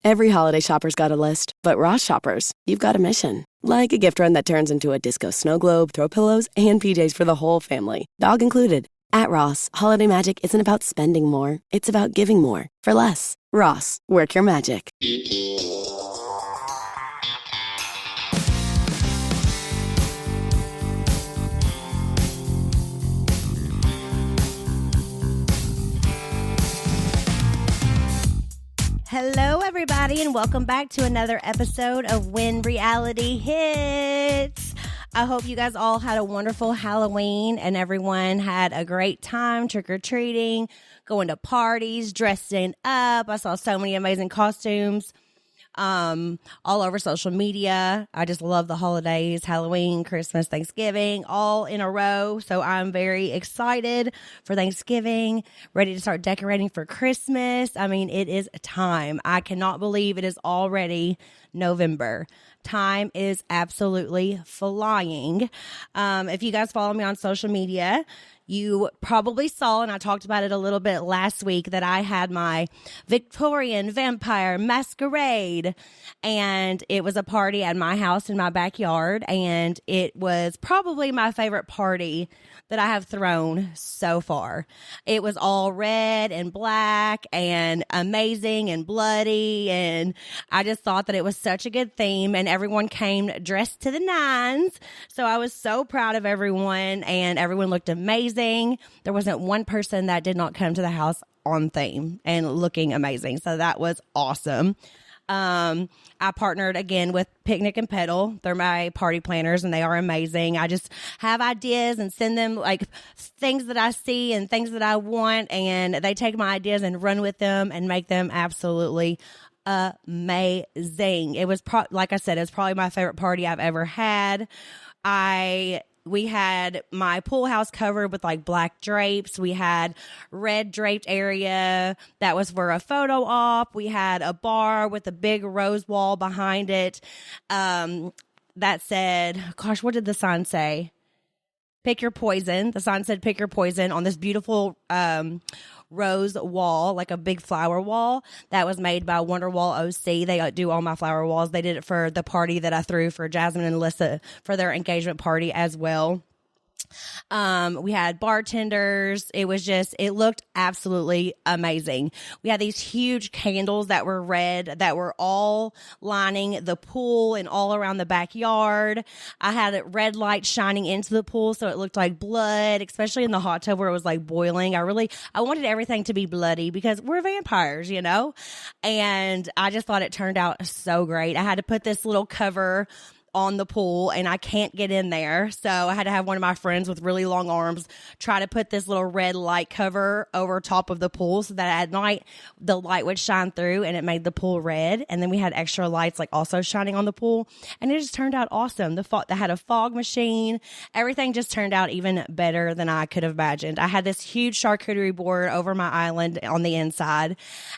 Every holiday shopper's got a list, but Ross shoppers, you've got a mission. Like a gift run that turns into a disco snow globe, throw pillows, and PJs for the whole family, dog included. At Ross, holiday magic isn't about spending more, it's about giving more for less. Ross, work your magic. Hello, everybody, and welcome back to another episode of When Reality Hits. I hope you guys all had a wonderful Halloween and everyone had a great time trick-or-treating, going to parties, dressing up. I saw so many amazing costumes all over social media. I just love the holidays, Halloween, Christmas, Thanksgiving, all in a row. So I'm very excited for Thanksgiving, ready to start decorating for Christmas. I mean, it is time. I cannot believe it is already November. Time is absolutely flying. If you guys follow me on social media, you probably saw, and I talked about it a little bit last week, that I had my Victorian Vampire Masquerade, and it was a party at my house in my backyard, and it was probably my favorite party that I have thrown so far. It was all red and black and amazing and bloody, and I just thought that it was such a good theme, and everyone came dressed to the nines, so I was so proud of everyone, and everyone looked amazing. There wasn't one person that did not come to the house on theme and looking amazing. So that was awesome. I partnered again with Picnic and Pedal. They're my party planners and they are amazing. I just have ideas and send them like things that I see and things that I want, and they take my ideas and run with them and make them absolutely amazing. It was like I said, it's probably my favorite party I've ever had. We had my pool house covered with like black drapes. We had red draped area that was for a photo op. We had a bar with a big rose wall behind it. That said, gosh, what did the sign say? Pick your poison. The sign said pick your poison on this beautiful rose wall, like a big flower wall that was made by Wonderwall OC. They do all my flower walls. They did it for the party that I threw for Jasmine and Alyssa for their engagement party as well. We had bartenders. It looked absolutely amazing. We had these huge candles that were red that were all lining the pool and all around the backyard. I had red light shining into the pool, so it looked like blood, especially in the hot tub where it was like boiling. I wanted everything to be bloody because we're vampires, you know? And I just thought it turned out so great. I had to put this little cover on the pool and I can't get in there. So I had to have one of my friends with really long arms try to put this little red light cover over top of the pool so that at night the light would shine through and it made the pool red. And then we had extra lights like also shining on the pool, and it just turned out awesome. They had a fog machine. Everything just turned out even better than I could have imagined. I had this huge charcuterie board over my island on the inside.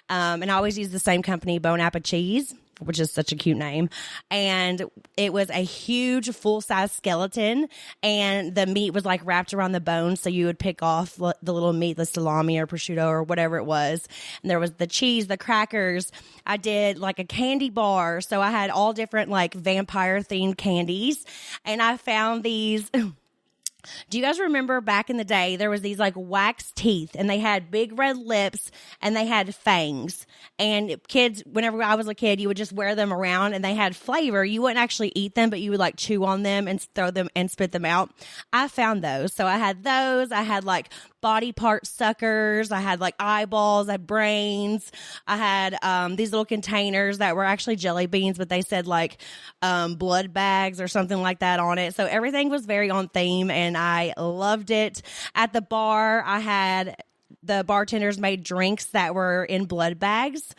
And I always use the same company, Bon Appetit Cheese, which is such a cute name. And it was a huge full-size skeleton, and the meat was like wrapped around the bones, so you would pick off the little meat, the salami or prosciutto or whatever it was. And there was the cheese, the crackers. I did like a candy bar, so I had all different like vampire-themed candies, and I found these... Do you guys remember back in the day, there was these like wax teeth, and they had big red lips, and they had fangs. And kids, whenever I was a kid, you would just wear them around, and they had flavor. You wouldn't actually eat them, but you would like chew on them and throw them and spit them out. I found those. So I had those. I had like body part suckers. I had like eyeballs. I had brains. I had these little containers that were actually jelly beans, but they said like blood bags or something like that on it. So everything was very on theme, and I loved it. At the bar, the bartenders made drinks that were in blood bags,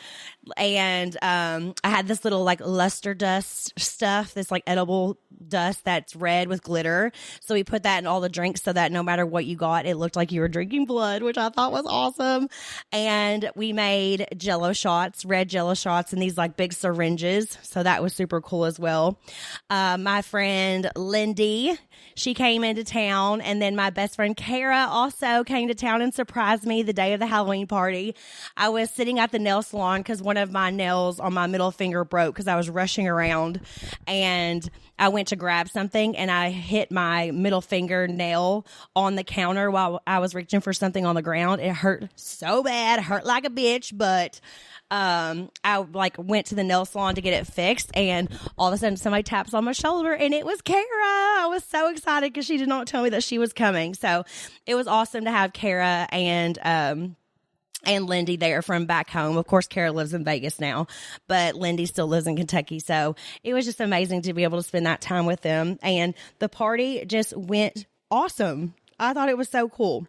and I had this little like luster dust stuff, this like edible dust that's red with glitter. So we put that in all the drinks so that no matter what you got, it looked like you were drinking blood, which I thought was awesome. And we made Jello shots, red Jello shots in these like big syringes. So that was super cool as well. My friend Lindy, she came into town, and then my best friend Kara also came to town and surprised me the day of the Halloween party. I was sitting at the nail salon because one of my nails on my middle finger broke because I was rushing around, and I went to grab something and I hit my middle finger nail on the counter while I was reaching for something on the ground. It hurt so bad, hurt like a bitch, but I went to the nail salon to get it fixed, and all of a sudden somebody taps on my shoulder, and it was Kara. I was so excited because she did not tell me that she was coming. So it was awesome to have Kara and Lindy there from back home. Of course, Kara lives in Vegas now, but Lindy still lives in Kentucky. So it was just amazing to be able to spend that time with them. And the party just went awesome. I thought it was so cool.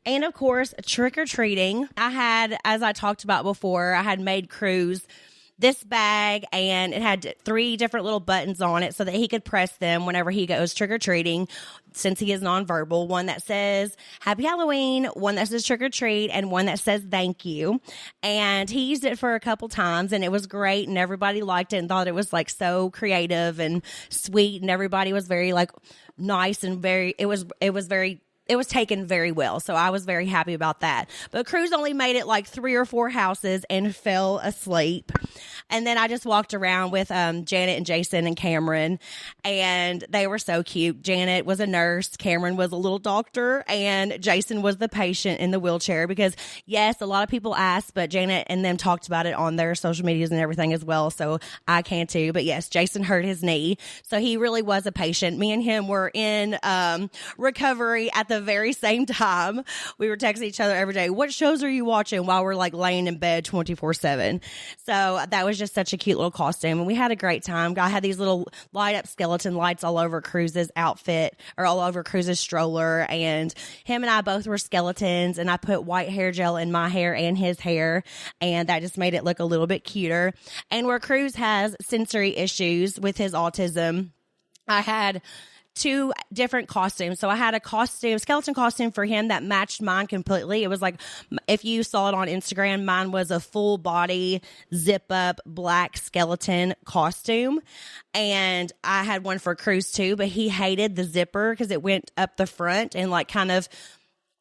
And of course, trick-or-treating. I had, as I talked about before, I had made Cruz this bag, and it had 3 different little buttons on it so that he could press them whenever he goes trick-or-treating, since he is nonverbal. One that says Happy Halloween, one that says trick or treat, and one that says thank you. And he used it for a couple times, and it was great, and everybody liked it and thought it was like so creative and sweet, and everybody was very like nice and it was taken very well. So I was very happy about that. But Cruz only made it like 3 or 4 houses and fell asleep. And then I just walked around with Janet and Jason and Cameron, and they were so cute. Janet was a nurse, Cameron was a little doctor, and Jason was the patient in the wheelchair, because yes, a lot of people asked, but Janet and them talked about it on their social medias and everything as well. So I can too. But yes, Jason hurt his knee. So he really was a patient. Me and him were in recovery at the very same time. We were texting each other every day. What shows are you watching, while we're like laying in bed 24/7? So that was just such a cute little costume, and we had a great time. I had these little light up skeleton lights all over Cruz's outfit, or all over Cruz's stroller, and him and I both were skeletons, and I put white hair gel in my hair and his hair, and that just made it look a little bit cuter. And where Cruz has sensory issues with his autism, I had 2 different costumes. So I had a skeleton costume for him that matched mine completely. It was like, if you saw it on Instagram, mine was a full body zip up black skeleton costume. And I had one for Cruz too, but he hated the zipper because it went up the front and like kind of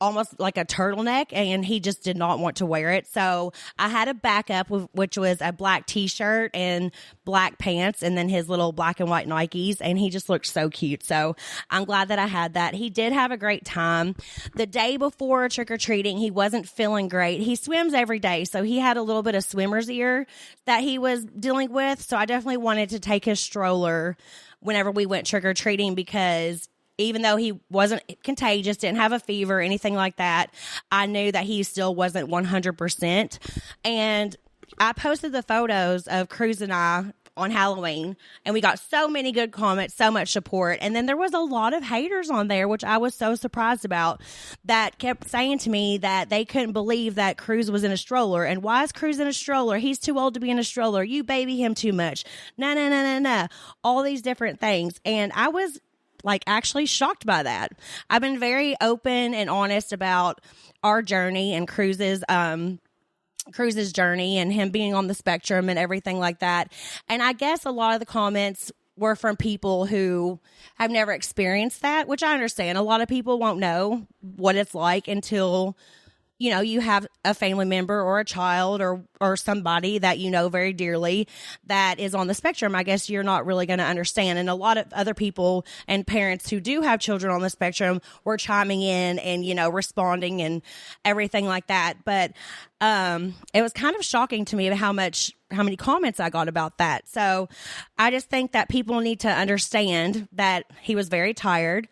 almost like a turtleneck, and he just did not want to wear it. So I had a backup, which was a black t-shirt and black pants, and then his little black and white Nikes, and he just looked so cute. So I'm glad that I had that. He did have a great time. The day before trick-or-treating, he wasn't feeling great. He swims every day, so he had a little bit of swimmer's ear that he was dealing with. So I definitely wanted to take his stroller whenever we went trick-or-treating, because even though he wasn't contagious, didn't have a fever, anything like that, I knew that he still wasn't 100%. And I posted the photos of Cruz and I on Halloween, and we got so many good comments, so much support. And then there was a lot of haters on there, which I was so surprised about, that kept saying to me that they couldn't believe that Cruz was in a stroller. And why is Cruz in a stroller? He's too old to be in a stroller. You baby him too much. No. All these different things. And I was like actually shocked by that. I've been very open and honest about our journey and Cruz's journey and him being on the spectrum and everything like that. And I guess a lot of the comments were from people who have never experienced that, which I understand. A lot of people won't know what it's like until, you know, you have a family member or a child or somebody that you know very dearly that is on the spectrum. I guess you're not really going to understand. And a lot of other people and parents who do have children on the spectrum were chiming in and, you know, responding and everything like that. But it was kind of shocking to me how many comments I got about that. So I just think that people need to understand that he was very tired.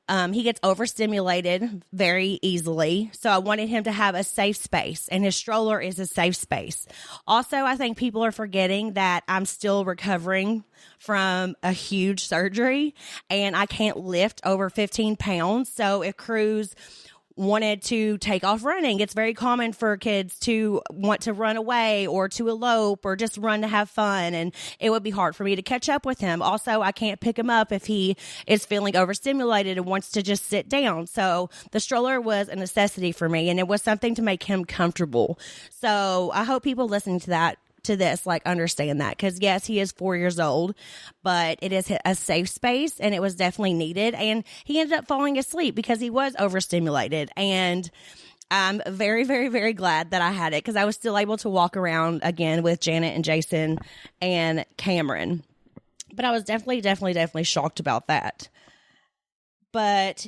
He gets overstimulated very easily. So I wanted him to have a safe space, and his stroller is a safe space. Also, I think people are forgetting that I'm still recovering from a huge surgery, and I can't lift over 15 pounds. So if Cruz wanted to take off running, it's very common for kids to want to run away or to elope or just run to have fun, and it would be hard for me to catch up with him. Also, I can't pick him up if he is feeling overstimulated and wants to just sit down. So the stroller was a necessity for me, and it was something to make him comfortable. So I hope people listening to this like understand that, because yes, he is 4 years old, but it is a safe space, and it was definitely needed. And he ended up falling asleep because he was overstimulated. And I'm very, very, very glad that I had it because I was still able to walk around again with Janet and Jason and Cameron. But I was definitely shocked about that. But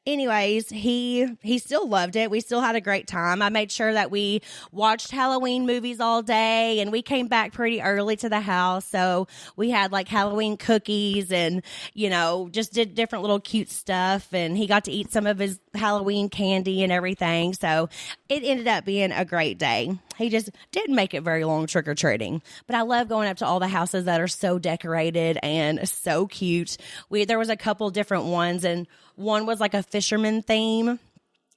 anyways, he still loved it. We still had a great time. I made sure that we watched Halloween movies all day, and we came back pretty early to the house. So we had like Halloween cookies and, just did different little cute stuff. And he got to eat some of his Halloween candy and everything. So it ended up being a great day. He just didn't make it very long trick-or-treating. But I love going up to all the houses that are so decorated and so cute. There was a couple different ones, and one was like a fisherman theme.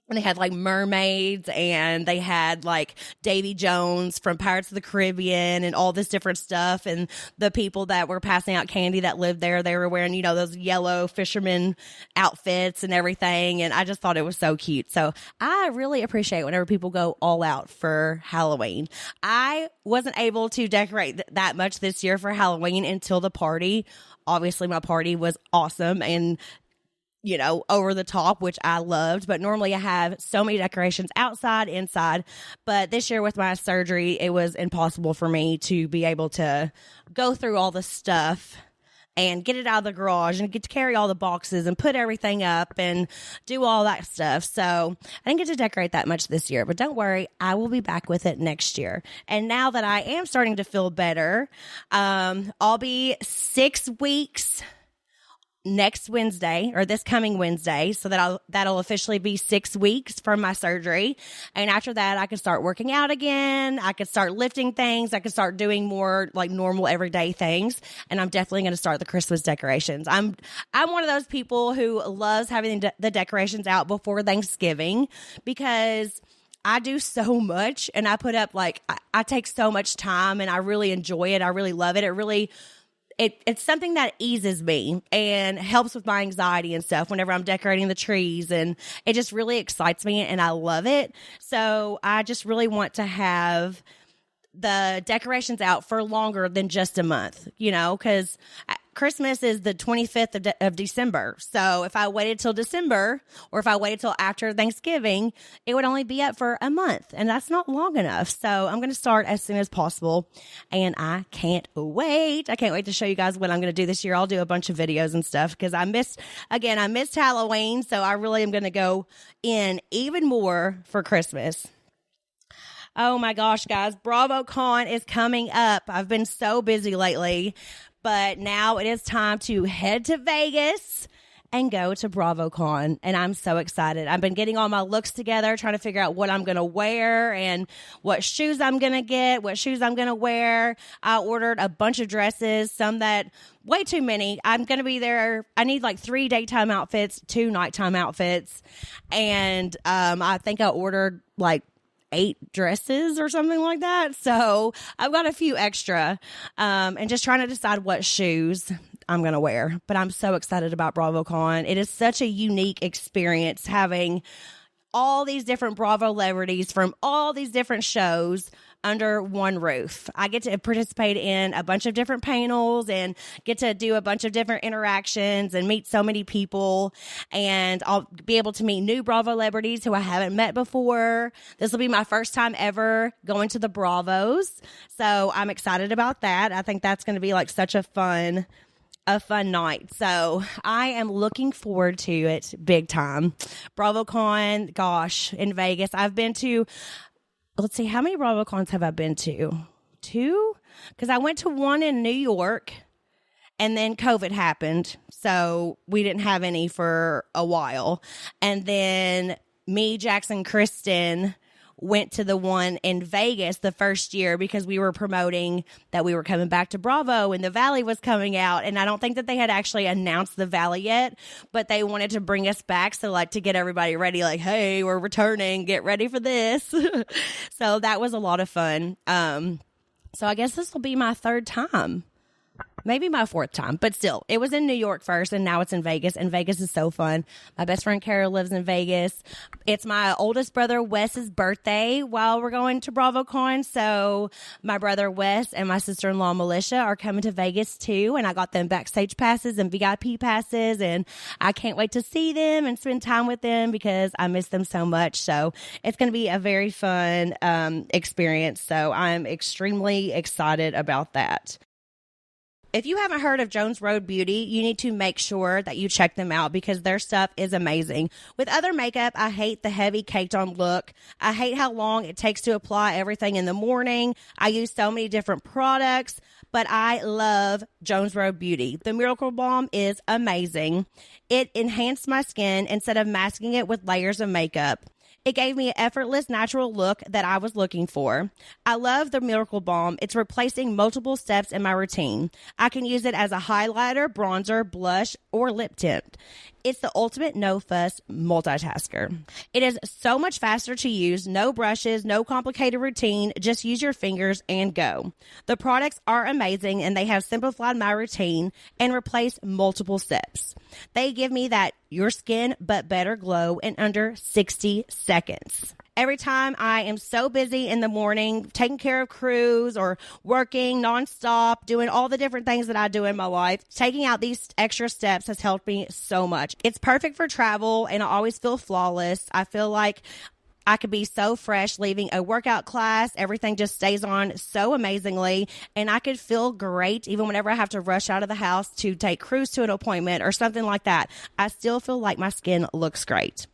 And they had like mermaids, and they had like Davy Jones from Pirates of the Caribbean and all this different stuff. And the people that were passing out candy that lived there, they were wearing, those yellow fisherman outfits and everything. And I just thought it was so cute. So I really appreciate whenever people go all out for Halloween. I wasn't able to decorate that much this year for Halloween until the party. Obviously, my party was awesome and over the top, which I loved. But normally I have so many decorations outside, inside. But this year with my surgery, it was impossible for me to be able to go through all the stuff and get it out of the garage and get to carry all the boxes and put everything up and do all that stuff. So I didn't get to decorate that much this year, but don't worry, I will be back with it next year. And now that I am starting to feel better, I'll be 6 weeks next Wednesday, or this coming Wednesday, so that'll officially be 6 weeks from my surgery. And after that, I can start working out again. I could start lifting things. I could start doing more like normal everyday things. And I'm definitely going to start the Christmas decorations. I'm one of those people who loves having the decorations out before Thanksgiving because I do so much, and I put up I take so much time, and I really enjoy it. I really love it. It's something that eases me and helps with my anxiety and stuff whenever I'm decorating the trees, and it just really excites me, and I love it. So I just really want to have the decorations out for longer than just a month, because Christmas is the 25th of December. So if I waited till December, or if I waited till after Thanksgiving, it would only be up for a month, and that's not long enough. So I'm going to start as soon as possible, and I can't wait. I can't wait to show you guys what I'm going to do this year. I'll do a bunch of videos and stuff because I missed Halloween, so I really am going to go in even more for Christmas. Oh my gosh, guys, BravoCon is coming up. I've been so busy lately, but now it is time to head to Vegas and go to BravoCon, and I'm so excited. I've been getting all my looks together, trying to figure out what I'm going to wear and what shoes I'm going to get, what shoes I'm going to wear. I ordered a bunch of dresses, some that way too many. I'm going to be there. I need like 3 daytime outfits, 2 nighttime outfits, and I think I ordered like 8 dresses or something like that. So I've got a few extra and just trying to decide what shoes I'm going to wear. But I'm so excited about BravoCon. It is such a unique experience having all these different Bravo celebrities from all these different shows under one roof. I get to participate in a bunch of different panels and get to do a bunch of different interactions and meet so many people. And I'll be able to meet new Bravo celebrities who I haven't met before. This will be my first time ever going to the Bravos. So I'm excited about that. I think that's going to be like such a fun night. So I am looking forward to it big time. BravoCon, gosh, in Vegas. I've been to, let's see, how many BravoCons have I been to? 2? Because I went to one in New York, and then COVID happened, so we didn't have any for a while. And then me, Jackson, Kristen went to the one in Vegas the first year because we were promoting that we were coming back to Bravo and the Valley was coming out. And I don't think that they had actually announced the Valley yet, but they wanted to bring us back. So like to get everybody ready, like, hey, we're returning, get ready for this. So that was a lot of fun. So I guess this will be my 3rd time. Maybe my fourth time, but still, it was in New York first, and now it's in Vegas, and Vegas is so fun. My best friend Kara lives in Vegas. It's my oldest brother Wes's birthday while we're going to BravoCon, so my brother Wes and my sister-in-law Melissa are coming to Vegas too, and I got them backstage passes and VIP passes, and I can't wait to see them and spend time with them because I miss them so much. So it's going to be a very fun experience, so I'm extremely excited about that. If you haven't heard of Jones Road Beauty, you need to make sure that you check them out because their stuff is amazing. With other makeup, I hate the heavy caked on look. I hate how long it takes to apply everything in the morning. I use so many different products, but I love Jones Road Beauty. The Miracle Balm is amazing. It enhanced my skin instead of masking it with layers of makeup. It gave me an effortless, natural look that I was looking for. I love the Miracle Balm. It's replacing multiple steps in my routine. I can use it as a highlighter, bronzer, blush, or lip tint. It's the ultimate no-fuss multitasker. It is so much faster to use. No brushes, no complicated routine. Just use your fingers and go. The products are amazing, and they have simplified my routine and replaced multiple steps. They give me that your skin but better glow in under 60 seconds. Every time I am so busy in the morning, taking care of Cruz or working nonstop, doing all the different things that I do in my life, taking out these extra steps has helped me so much. It's perfect for travel, and I always feel flawless. I feel like I could be so fresh leaving a workout class. Everything just stays on so amazingly, and I could feel great even whenever I have to rush out of the house to take Cruz to an appointment or something like that. I still feel like my skin looks great.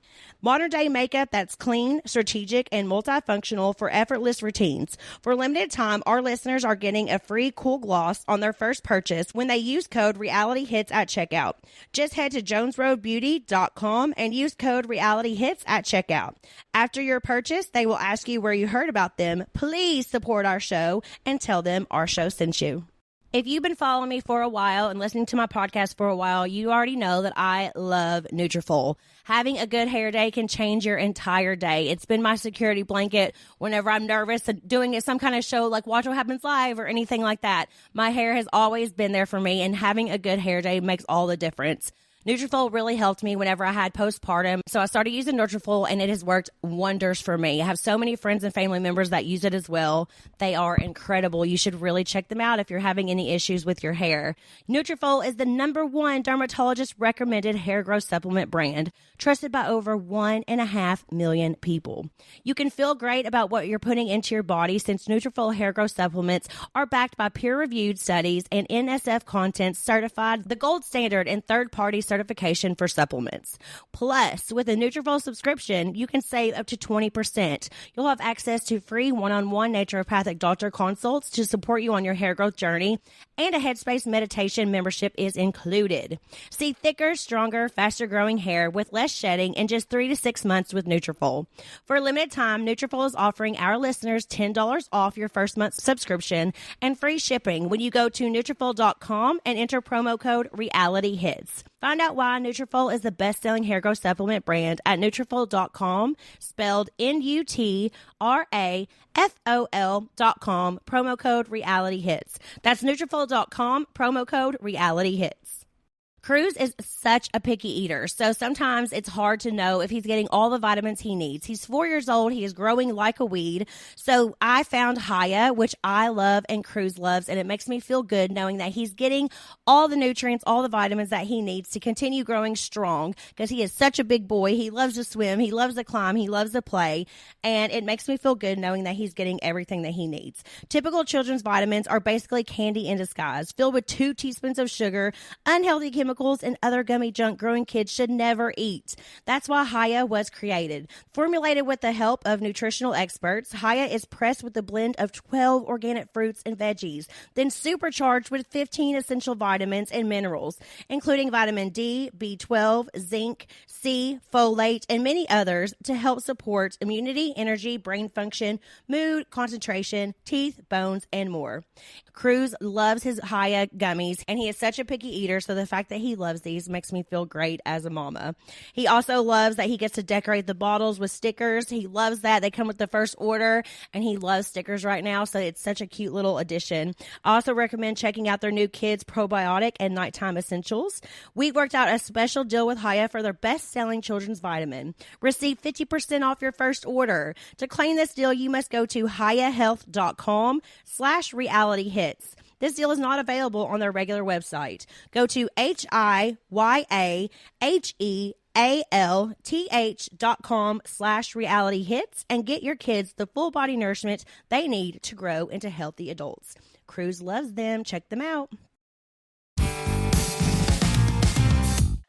Modern day makeup that's clean, strategic, and multifunctional for effortless routines. For a limited time, our listeners are getting a free cool gloss on their first purchase when they use code RealityHits at checkout. Just head to jonesroadbeauty.com and use code RealityHits at checkout. After your purchase, they will ask you where you heard about them. Please support our show and tell them our show sent you. If you've been following me for a while and listening to my podcast for a while, you already know that I love Nutrafol. Having a good hair day can change your entire day. It's been my security blanket whenever I'm nervous and doing some kind of show like Watch What Happens Live or anything like that. My hair has always been there for me, and having a good hair day makes all the difference. Nutrafol really helped me whenever I had postpartum, so I started using Nutrafol, and it has worked wonders for me. I have so many friends and family members that use it as well. They are incredible. You should really check them out if you're having any issues with your hair. Nutrafol is the #1 dermatologist-recommended hair growth supplement brand, trusted by over 1.5 million people. You can feel great about what you're putting into your body since Nutrafol hair growth supplements are backed by peer-reviewed studies and NSF Content certified the gold standard in third-party certification for supplements. Plus, with a Nutrafol subscription, you can save up to 20%. You'll have access to free one-on-one naturopathic doctor consults to support you on your hair growth journey, and a Headspace meditation membership is included. See thicker, stronger, faster-growing hair with less shedding in just 3 to 6 months with Nutrafol. For a limited time, Nutrafol is offering our listeners $10 off your first month's subscription and free shipping when you go to Nutrafol.com and enter promo code RealityHits. Find out why Nutrafol is the best-selling hair growth supplement brand at Nutrafol.com, spelled Nutrafol.com, promo code RealityHits. That's Nutrafol.com, promo code RealityHits. Cruz is such a picky eater, so sometimes it's hard to know if he's getting all the vitamins he needs. He's 4 years old. He is growing like a weed. So I found Haya, which I love and Cruz loves, and it makes me feel good knowing that he's getting all the nutrients, all the vitamins that he needs to continue growing strong because he is such a big boy. He loves to swim. He loves to climb. He loves to play, and it makes me feel good knowing that he's getting everything that he needs. Typical children's vitamins are basically candy in disguise, filled with 2 teaspoons of sugar, unhealthy chemicals, and other gummy junk growing kids should never eat. That's why Haya was created. Formulated with the help of nutritional experts, Haya is pressed with a blend of 12 organic fruits and veggies, then supercharged with 15 essential vitamins and minerals, including vitamin D, B12, zinc, C, folate, and many others to help support immunity, energy, brain function, mood, concentration, teeth, bones, and more. Cruz loves his Haya gummies, and he is such a picky eater, so the fact that He loves these. Makes me feel great as a mama. He also loves that he gets to decorate the bottles with stickers. He loves that. They come with the first order, and he loves stickers right now, so it's such a cute little addition. I also recommend checking out their new Kids Probiotic and Nighttime Essentials. We worked out a special deal with Hiya for their best-selling children's vitamin. Receive 50% off your first order. To claim this deal, you must go to hiyahealth.com/realityhits. This deal is not available on their regular website. Go to hiyahealth.com/realityhits and get your kids the full body nourishment they need to grow into healthy adults. Cruz loves them. Check them out.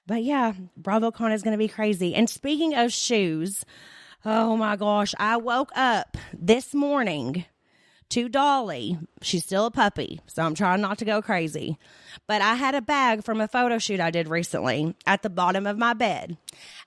But yeah, BravoCon is going to be crazy. And speaking of shoes, oh my gosh, I woke up this morning to Dolly. She's still a puppy, so I'm trying not to go crazy. But I had a bag from a photo shoot I did recently at the bottom of my bed.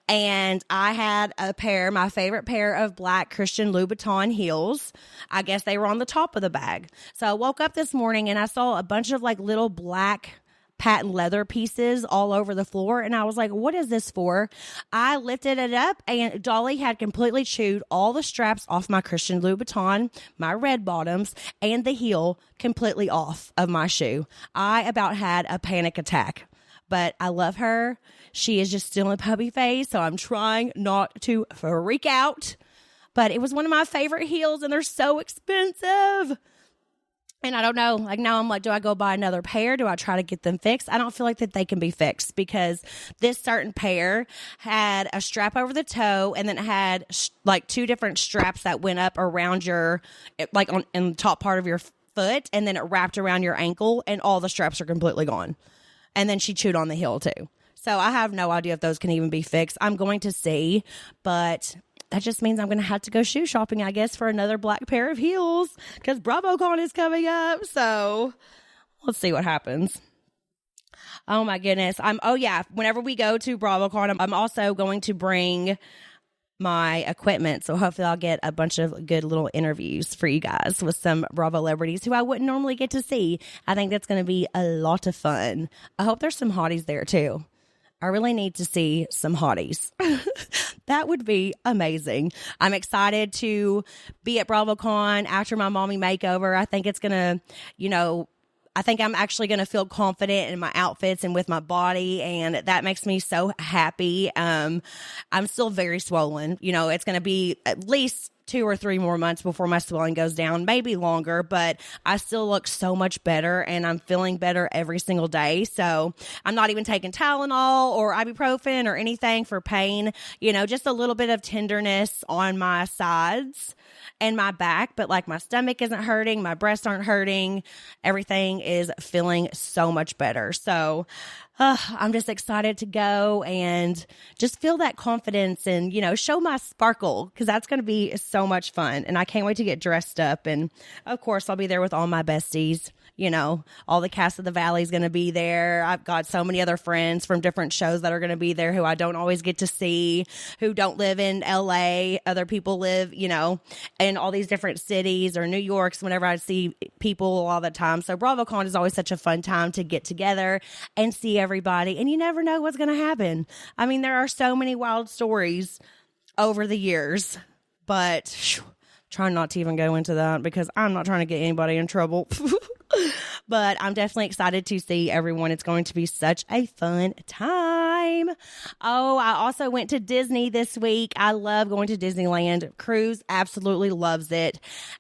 And I had a pair, my favorite pair of black Christian Louboutin heels. I guess they were on the top of the bag. So I woke up this morning and I saw a bunch of like little black patent leather pieces all over the floor. And I was like, what is this for? I lifted it up and Dolly had completely chewed all the straps off my Christian Louboutin, my red bottoms, and the heel completely off of my shoe. I about had a panic attack, but I love her. She is just still in puppy phase, so I'm trying not to freak out. But it was one of my favorite heels and they're so expensive. And I don't know, like now I'm like, do I go buy another pair? Do I try to get them fixed? I don't feel like that they can be fixed because this certain pair had a strap over the toe and then it had like two different straps that went up around your, like on in the top part of your foot, and then it wrapped around your ankle and all the straps are completely gone. And then she chewed on the heel too. So I have no idea if those can even be fixed. I'm going to see, but that just means I'm going to have to go shoe shopping, I guess, for another black pair of heels because BravoCon is coming up. So let's see what happens. Oh my goodness. Whenever we go to BravoCon, I'm also going to bring my equipment. So hopefully I'll get a bunch of good little interviews for you guys with some Bravo celebrities who I wouldn't normally get to see. I think that's going to be a lot of fun. I hope there's some hotties there too. I really need to see some hotties. That would be amazing. I'm excited to be at BravoCon after my mommy makeover. I think it's going to, I think I'm actually going to feel confident in my outfits and with my body, and that makes me so happy. I'm still very swollen. It's going to be at least 2 or 3 more months before my swelling goes down, maybe longer, but I still look so much better and I'm feeling better every single day. So I'm not even taking Tylenol or ibuprofen or anything for pain, just a little bit of tenderness on my sides and my back, but like my stomach isn't hurting, my breasts aren't hurting. Everything is feeling so much better. So I'm just excited to go and just feel that confidence and, show my sparkle because that's going to be so much fun. And I can't wait to get dressed up. And of course, I'll be there with all my besties. All the cast of the Valley is going to be there. I've got so many other friends from different shows that are going to be there who I don't always get to see, who don't live in LA. Other people live, in all these different cities or New York's whenever I see people all the time. So BravoCon is always such a fun time to get together and see everybody. And you never know what's going to happen. I mean, there are so many wild stories over the years, but trying not to even go into that because I'm not trying to get anybody in trouble. But I'm definitely excited to see everyone. It's going to be such a fun time. Oh, I also went to Disney this week. I love going to Disneyland. Cruz absolutely loves it.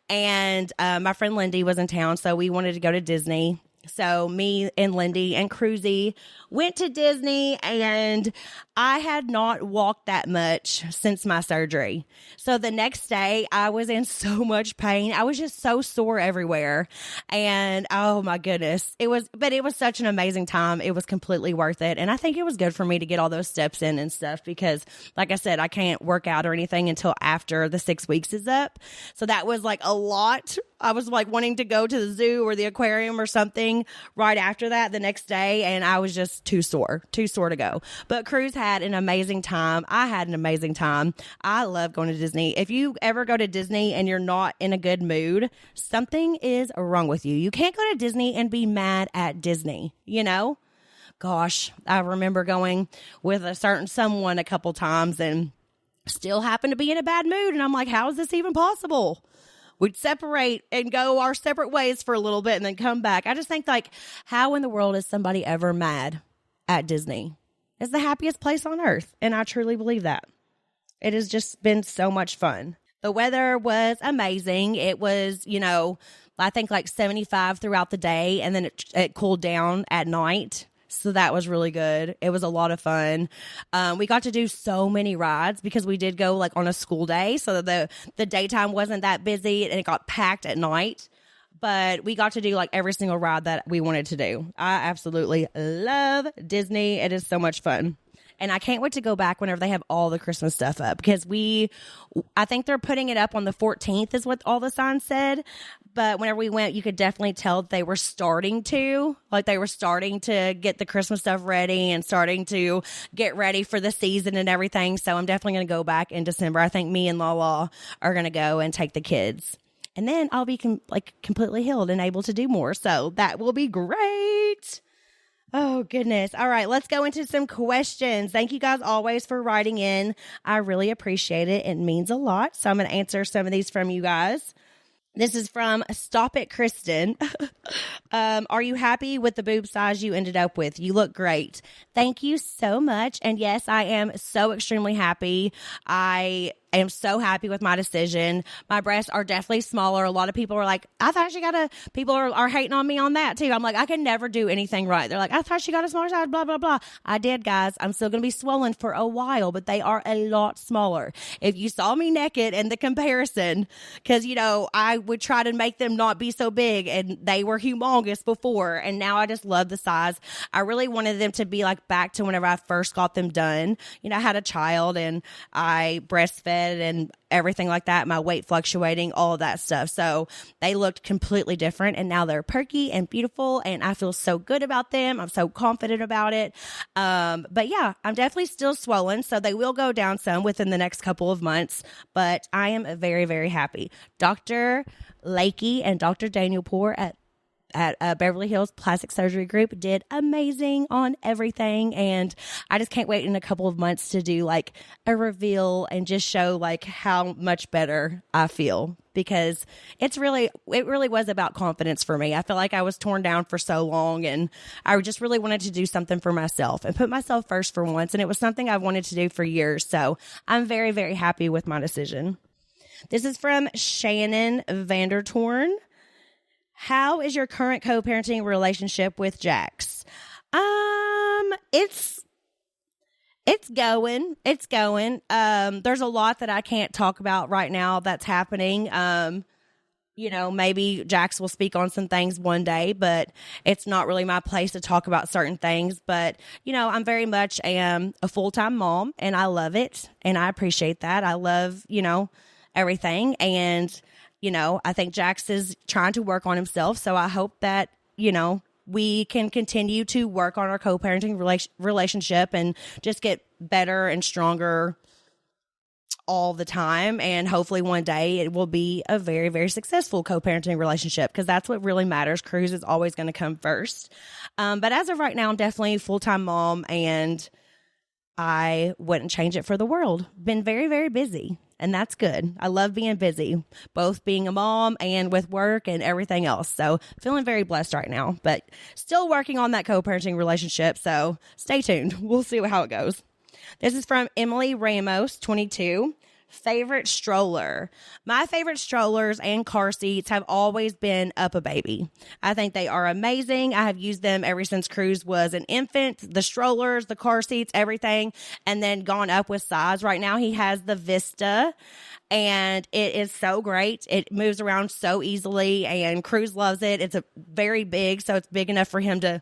And my friend Lindy was in town, so we wanted to go to Disney. So me and Lindy and Cruzy went to Disney, and I had not walked that much since my surgery. So the next day I was in so much pain. I was just so sore everywhere. And oh my goodness, it was such an amazing time. It was completely worth it. And I think it was good for me to get all those steps in and stuff because like I said, I can't work out or anything until after the 6 weeks is up. So that was like a lot. I was like wanting to go to the zoo or the aquarium or something right after that the next day. And I was just too sore to go. But Cruz had an amazing time. I had an amazing time. I love going to Disney. If you ever go to Disney and you're not in a good mood, something is wrong with you. You can't go to Disney and be mad at Disney, gosh, I remember going with a certain someone a couple times and still happened to be in a bad mood. And I'm like, how is this even possible? We'd separate and go our separate ways for a little bit and then come back. I just think, like, how in the world is somebody ever mad at Disney? It's the happiest place on earth. And I truly believe that. It has just been so much fun. The weather was amazing. It was, I think like 75 throughout the day, and then it cooled down at night. So that was really good. It was a lot of fun. We got to do so many rides because we did go like on a school day. So the daytime wasn't that busy and it got packed at night. But we got to do like every single ride that we wanted to do. I absolutely love Disney. It is so much fun. And I can't wait to go back whenever they have all the Christmas stuff up, because I think they're putting it up on the 14th is what all the signs said. But whenever we went, you could definitely tell they were starting to get the Christmas stuff ready and starting to get ready for the season and everything. So I'm definitely going to go back in December. I think me and Lala are going to go and take the kids. And then I'll be completely healed and able to do more. So that will be great. Oh, goodness. All right, let's go into some questions. Thank you guys always for writing in. I really appreciate it. It means a lot. So I'm going to answer some of these from you guys. This is from Stop It, Kristen. Are you happy with the boob size you ended up with? You look great. Thank you so much. And yes, I am so extremely happy. I am so happy with my decision. My breasts are definitely smaller. A lot of people are like, I thought she got people are hating on me on that too. I'm like, I can never do anything right. They're like, I thought she got a smaller size, blah, blah, blah. I did, guys. I'm still going to be swollen for a while, but they are a lot smaller. If you saw me naked and the comparison, because, I would try to make them not be so big, and they were humongous before. And now I just love the size. I really wanted them to be like back to whenever I first got them done. I had a child and I breastfed and everything like that, my weight fluctuating, all of that stuff. So they looked completely different, and now they're perky and beautiful, and I feel so good about them. I'm so confident about it. But yeah, I'm definitely still swollen, so they will go down some within the next couple of months, but I am very, very happy. Dr. Lakey and Dr. Daniel Poor at Beverly Hills Plastic Surgery Group did amazing on everything. And I just can't wait in a couple of months to do like a reveal and just show like how much better I feel, because it really was about confidence for me. I feel like I was torn down for so long, and I just really wanted to do something for myself and put myself first for once. And it was something I've wanted to do for years. So I'm very, very happy with my decision. This is from Shannon Vandertorn. How is your current co-parenting relationship with Jax? It's going. There's a lot that I can't talk about right now that's happening. Maybe Jax will speak on some things one day, but it's not really my place to talk about certain things. But, I'm very much a full-time mom, and I love it, and I appreciate that. I love, everything, and I think Jax is trying to work on himself. So I hope that, we can continue to work on our co-parenting relationship and just get better and stronger all the time. And hopefully one day it will be a very, very successful co-parenting relationship, because that's what really matters. Cruz is always going to come first. But as of right now, I'm definitely a full-time mom, and I wouldn't change it for the world. Been very, very busy. And that's good. I love being busy, both being a mom and with work and everything else. So feeling very blessed right now, but still working on that co-parenting relationship. So stay tuned. We'll see how it goes. This is from Emily Ramos, 22. Favorite stroller. My favorite strollers and car seats have always been UPPAbaby. I think they are amazing. I have used them ever since Cruz was an infant. The strollers, the car seats, everything, and then gone up with size. Right now he has the Vista, and it is so great. It moves around so easily, and Cruz loves it. It's a very big, so it's big enough for him to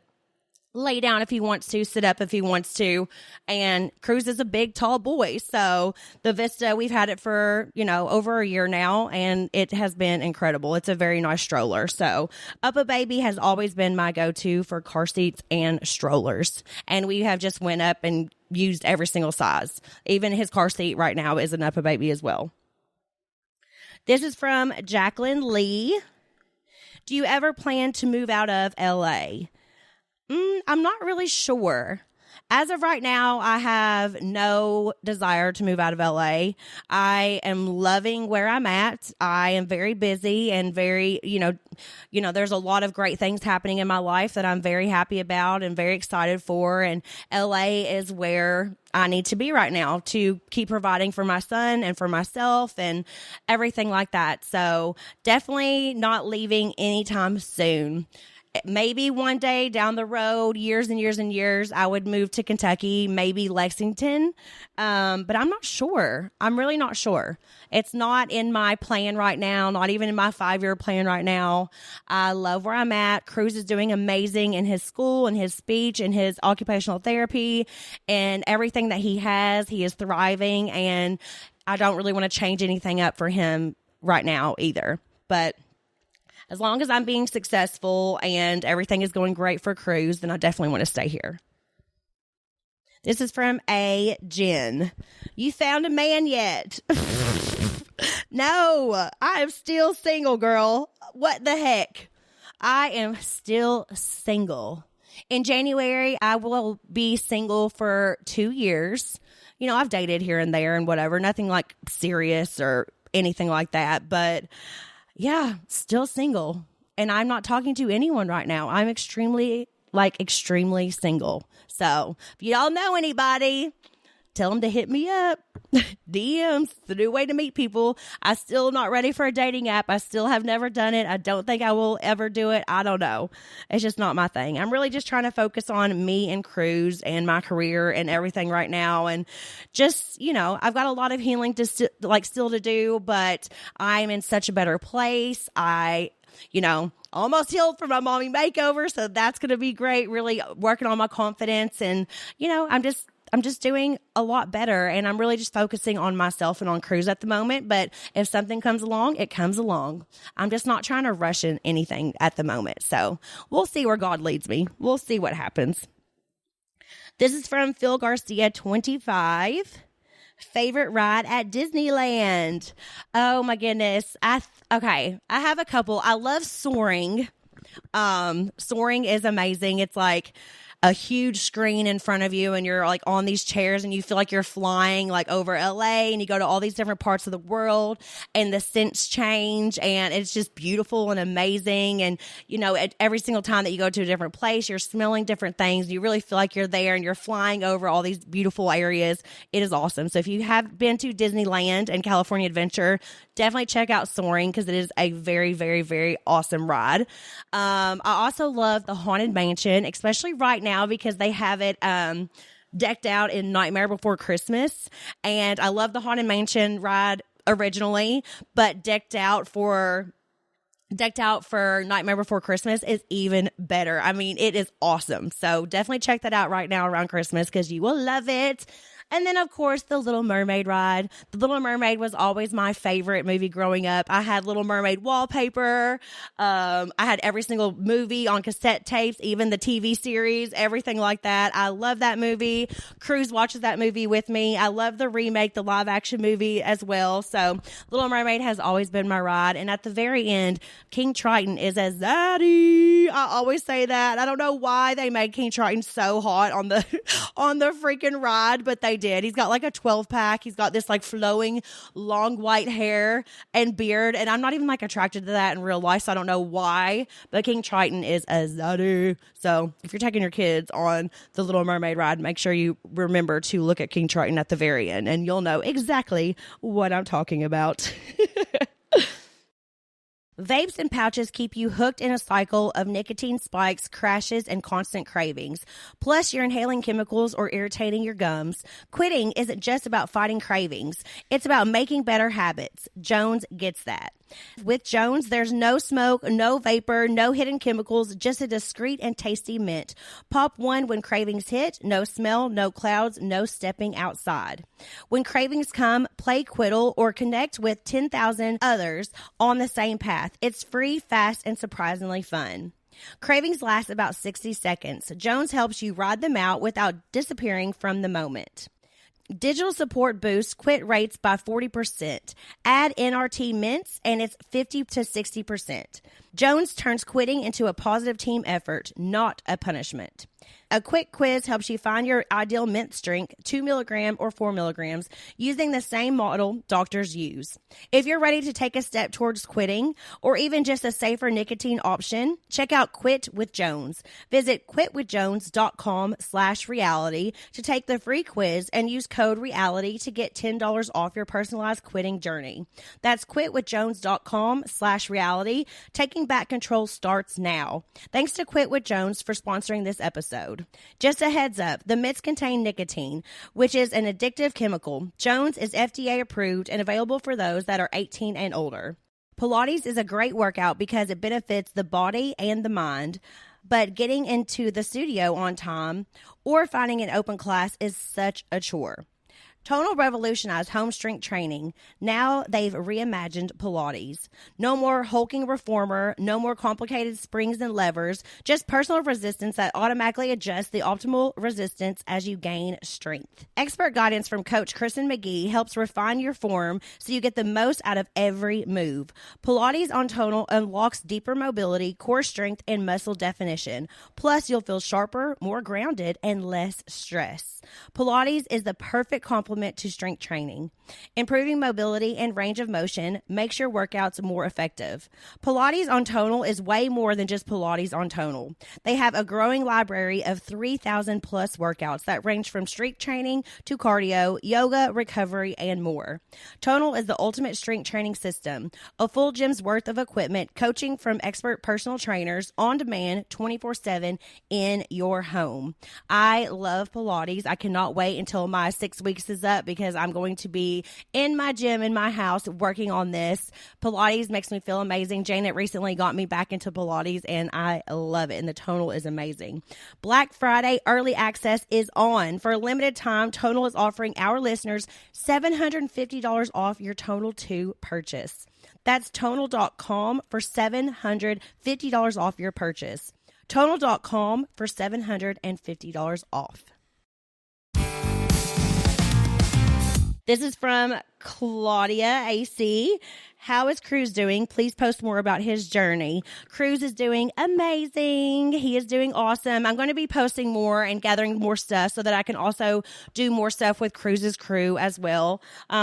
lay down if he wants to, sit up if he wants to. And Cruz is a big, tall boy. So the Vista, we've had it for, over a year now, and it has been incredible. It's a very nice stroller. So UPPAbaby has always been my go-to for car seats and strollers. And we have just went up and used every single size. Even his car seat right now is an UPPAbaby as well. This is from Jacqueline Lee. Do you ever plan to move out of LA? I'm not really sure. As of right now, I have no desire to move out of LA. I am loving where I'm at. I am very busy and very, there's a lot of great things happening in my life that I'm very happy about and very excited for. And LA is where I need to be right now to keep providing for my son and for myself and everything like that. So definitely not leaving anytime soon. Maybe one day down the road, years and years and years, I would move to Kentucky, maybe Lexington. But I'm not sure. I'm really not sure. It's not in my plan right now, not even in my 5-year plan right now. I love where I'm at. Cruz is doing amazing in his school and his speech and his occupational therapy and everything that he has. He is thriving, and I don't really want to change anything up for him right now either. But as long as I'm being successful and everything is going great for Cruz, then I definitely want to stay here. This is from A. Jen. You found a man yet? No, I am still single, girl. What the heck? I am still single. In January, I will be single for 2 years. I've dated here and there and whatever. Nothing like serious or anything like that, but yeah, still single. And I'm not talking to anyone right now. I'm extremely single. So if y'all know anybody, tell them to hit me up. DMs, the new way to meet people. I'm still not ready for a dating app. I still have never done it. I don't think I will ever do it. I don't know. It's just not my thing. I'm really just trying to focus on me and Cruz and my career and everything right now. And just, I've got a lot of healing to still to do, but I'm in such a better place. I almost healed from my mommy makeover. So that's going to be great. Really working on my confidence. And, I'm just doing a lot better, and I'm really just focusing on myself and on Cruz at the moment. But if something comes along, it comes along. I'm just not trying to rush in anything at the moment. So we'll see where God leads me. We'll see what happens. This is from Phil Garcia, 25. Favorite ride at Disneyland? Oh my goodness. I have a couple. I love soaring. Soaring is amazing. It's like a huge screen in front of you, and you're like on these chairs, and you feel like you're flying like over LA, and you go to all these different parts of the world, and the scents change, and it's just beautiful and amazing. And at every single time that you go to a different place, you're smelling different things. You really feel like you're there, and you're flying over all these beautiful areas. It is awesome. So if you have been to Disneyland and California Adventure, definitely check out Soaring, because it is a very, very, very awesome ride. I also love the Haunted Mansion, especially right now, because they have it decked out in Nightmare Before Christmas. And I love the Haunted Mansion ride originally, but decked out for Nightmare Before Christmas is even better. I mean, it is awesome. So definitely check that out right now around Christmas, because you will love it. And then, of course, the Little Mermaid ride. The Little Mermaid was always my favorite movie growing up. I had Little Mermaid wallpaper. I had every single movie on cassette tapes, even the TV series, everything like that. I love that movie. Cruz watches that movie with me. I love the remake, the live action movie as well. So Little Mermaid has always been my ride. And at the very end, King Triton is a zaddy. I always say that. I don't know why they made King Triton so hot on the freaking ride, but they did. He's got like a 12-pack. He's got this like flowing long white hair and beard, and I'm not even like attracted to that in real life, so I don't know why, but King Triton is a zaddy. So if you're taking your kids on the Little Mermaid ride, make sure you remember to look at King Triton at the very end, and you'll know exactly what I'm talking about. Vapes and pouches keep you hooked in a cycle of nicotine spikes, crashes, and constant cravings. Plus, you're inhaling chemicals or irritating your gums. Quitting isn't just about fighting cravings. It's about making better habits. Jones gets that. With Jones, there's no smoke, no vapor, no hidden chemicals, just a discreet and tasty mint. Pop one when cravings hit. No smell, no clouds, no stepping outside. When cravings come, play Quiddle or connect with 10,000 others on the same path. It's free, fast, and surprisingly fun. Cravings last about 60 seconds. Jones helps you ride them out without disappearing from the moment. Digital support boosts quit rates by 40%. Add NRT mints and it's 50 to 60%. Jones turns quitting into a positive team effort, not a punishment. A quick quiz helps you find your ideal mint strength, 2 milligram or 4 milligrams, using the same model doctors use. If you're ready to take a step towards quitting, or even just a safer nicotine option, check out Quit with Jones. Visit quitwithjones.com/reality to take the free quiz and use code REALITY to get $10 off your personalized quitting journey. That's quitwithjones.com/reality. Taking back control starts now. Thanks to Quit with Jones for sponsoring this episode. Just a heads up, the mints contain nicotine, which is an addictive chemical. Jones is FDA approved and available for those that are 18 and older. Pilates is a great workout because it benefits the body and the mind, but getting into the studio on time or finding an open class is such a chore. Tonal revolutionized home strength training. Now they've reimagined Pilates. No more hulking reformer, no more complicated springs and levers, just personal resistance that automatically adjusts the optimal resistance as you gain strength. Expert guidance from Coach Kristen McGee helps refine your form so you get the most out of every move. Pilates on Tonal unlocks deeper mobility, core strength, and muscle definition. Plus, you'll feel sharper, more grounded, and less stress. Pilates is the perfect complement to strength training. Improving mobility and range of motion makes your workouts more effective. Pilates on Tonal is way more than just Pilates on Tonal. They have a growing library of 3,000 plus workouts that range from strength training to cardio, yoga, recovery, and more. Tonal is the ultimate strength training system, a full gym's worth of equipment, coaching from expert personal trainers on demand 24/7 in your home. I love Pilates. I cannot wait until my 6 weeks is up because I'm going to be in my gym in my house working on this. Pilates makes me feel amazing. Janet recently got me back into Pilates and I love it, and the Tonal is amazing. Black Friday early access is on. For a limited time, Tonal is offering our listeners $750 off your Tonal 2 purchase. That's Tonal.com for $750 off your purchase. Tonal.com for $750 off. This is from Claudia AC. How is Cruz doing? Please post more about his journey. Cruz is doing amazing. He is doing awesome. I'm going to be posting more and gathering more stuff so that I can also do more stuff with Cruz's crew as well.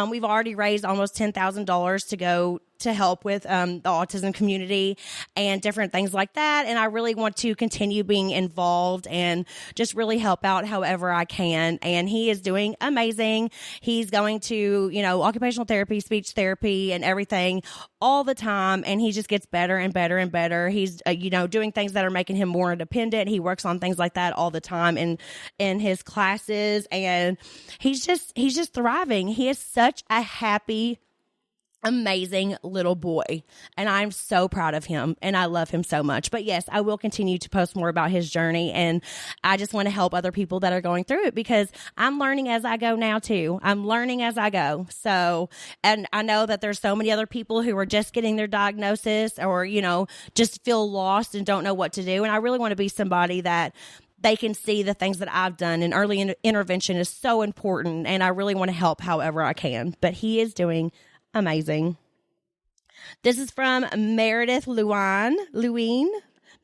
We've already raised almost $10,000 to go to help with the autism community and different things like that. And I really want to continue being involved and just really help out however I can. And he is doing amazing. He's going to, occupational therapy, speech therapy, and everything all the time. And he just gets better and better and better. He's, doing things that are making him more independent. He works on things like that all the time in his classes. And he's just thriving. He is such a happy, amazing little boy, and I'm so proud of him and I love him so much. But yes, I will continue to post more about his journey, and I just want to help other people that are going through it because I'm learning as I go now too. I'm learning as I go. So, and I know that there's so many other people who are just getting their diagnosis or, just feel lost and don't know what to do. And I really want to be somebody that they can see the things that I've done, and early intervention is so important, and I really want to help however I can. But he is doing amazing. This is from Meredith Lewine.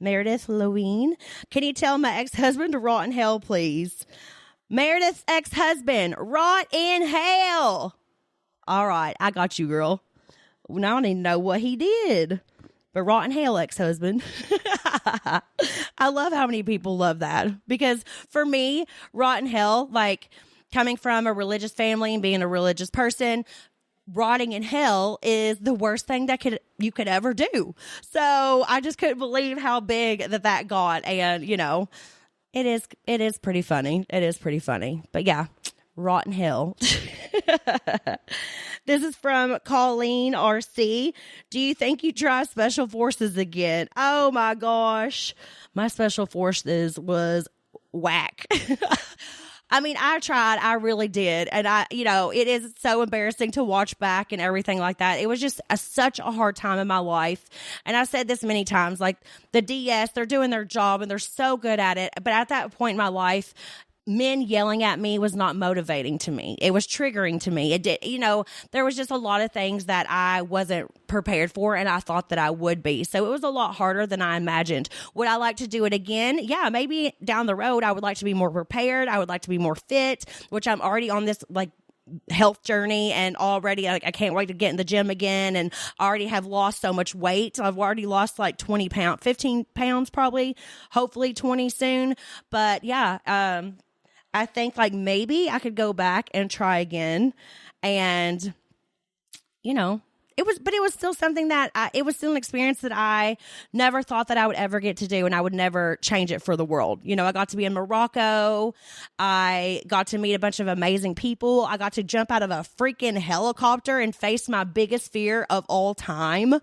Meredith Lewine. Can you tell my ex-husband to rot in hell, please? Meredith's ex-husband, rot in hell. All right, I got you, girl. Now I don't even know what he did. But rot in hell, ex-husband. I love how many people love that. Because for me, rot in hell, like coming from a religious family and being a religious person, rotting in hell is the worst thing that you could ever do. So I just couldn't believe how big that got. And, it is pretty funny. It is pretty funny. But yeah, rot in hell. This is from Colleen RC. Do you think you try special forces again? Oh my gosh. My special forces was whack. I mean, I tried. I really did. And it is so embarrassing to watch back and everything like that. It was just such a hard time in my life. And I've said this many times, like the DS, they're doing their job and they're so good at it. But at that point in my life, men yelling at me was not motivating to me. It was triggering to me. It did, there was just a lot of things that I wasn't prepared for, and I thought that I would be. So it was a lot harder than I imagined. Would I like to do it again? Yeah, maybe down the road I would like to be more prepared. I would like to be more fit, which I'm already on this health journey, and already I can't wait to get in the gym again, and I already have lost so much weight. I've already lost 20 pounds, 15 pounds probably, hopefully 20 soon. But yeah, I think maybe I could go back and try again. And, it was still something that it was still an experience that I never thought that I would ever get to do, and I would never change it for the world. I got to be in Morocco. I got to meet a bunch of amazing people. I got to jump out of a freaking helicopter and face my biggest fear of all time.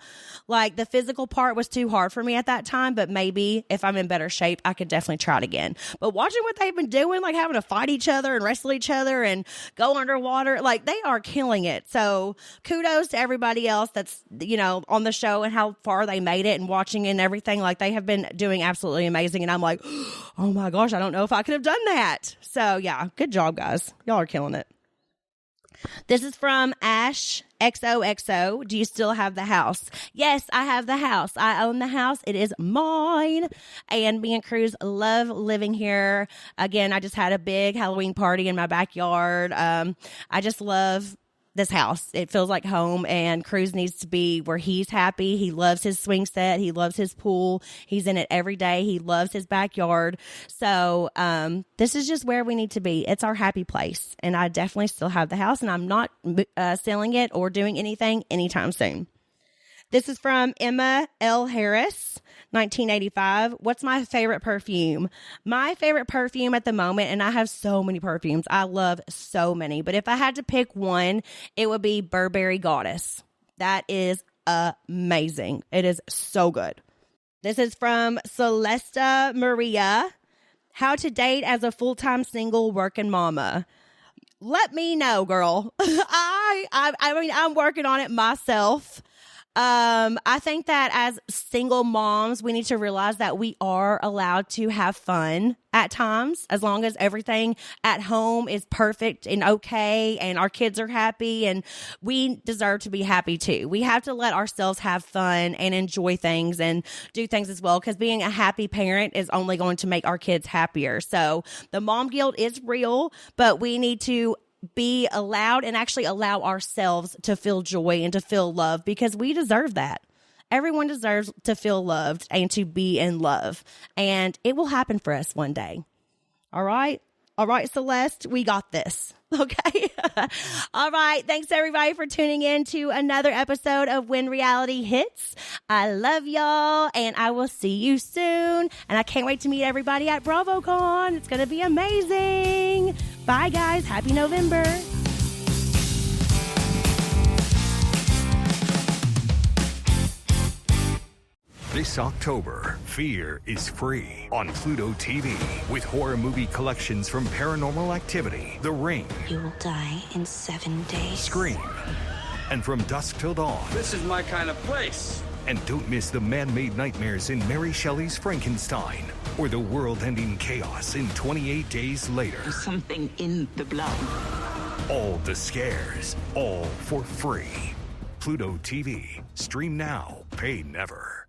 The physical part was too hard for me at that time, but maybe if I'm in better shape, I could definitely try it again. But watching what they've been doing, having to fight each other and wrestle each other and go underwater, they are killing it. So kudos to everybody else that's on the show and how far they made it, and watching it and everything. They have been doing absolutely amazing, and I'm like, oh my gosh, I don't know if I could have done that. So yeah, good job, guys. Y'all are killing it. This is from Ash XOXO. Do you still have the house? Yes, I have the house. I own the house. It is mine. And me and Cruz love living here. Again, I just had a big Halloween party in my backyard. I just love this house. It feels like home, and Cruz needs to be where he's happy. He loves his swing set. He loves his pool. He's in it every day. He loves his backyard. So this is just where we need to be. It's our happy place, and I definitely still have the house, and I'm not selling it or doing anything anytime soon. This is from Emma L. Harris, 1985. What's my favorite perfume? My favorite perfume at the moment, and I have so many perfumes. I love so many. But if I had to pick one, it would be Burberry Goddess. That is amazing. It is so good. This is from Celesta Maria. How to date as a full-time single working mama. Let me know, girl. I'm working on it myself. I think that as single moms, we need to realize that we are allowed to have fun at times, as long as everything at home is perfect and okay, and our kids are happy, and we deserve to be happy too. We have to let ourselves have fun and enjoy things and do things as well, because being a happy parent is only going to make our kids happier. So the mom guilt is real, but we need to be allowed and actually allow ourselves to feel joy and to feel love, because we deserve that. Everyone deserves to feel loved and to be in love, and it will happen for us one day. All right, Celeste, we got this. Okay. All right. Thanks everybody for tuning in to another episode of When Reality Hits. I love y'all, and I will see you soon. And I can't wait to meet everybody at BravoCon. It's going to be amazing. Bye guys. Happy November. This October, Fear is free on Pluto TV with horror movie collections from Paranormal Activity, The Ring, You will die in 7 days. Scream, and From Dusk Till Dawn. This is my kind of place. And don't miss the man-made nightmares in Mary Shelley's Frankenstein or the world-ending chaos in 28 Days Later. There's something in the blood. All the scares, all for free. Pluto TV. Stream now, pay never.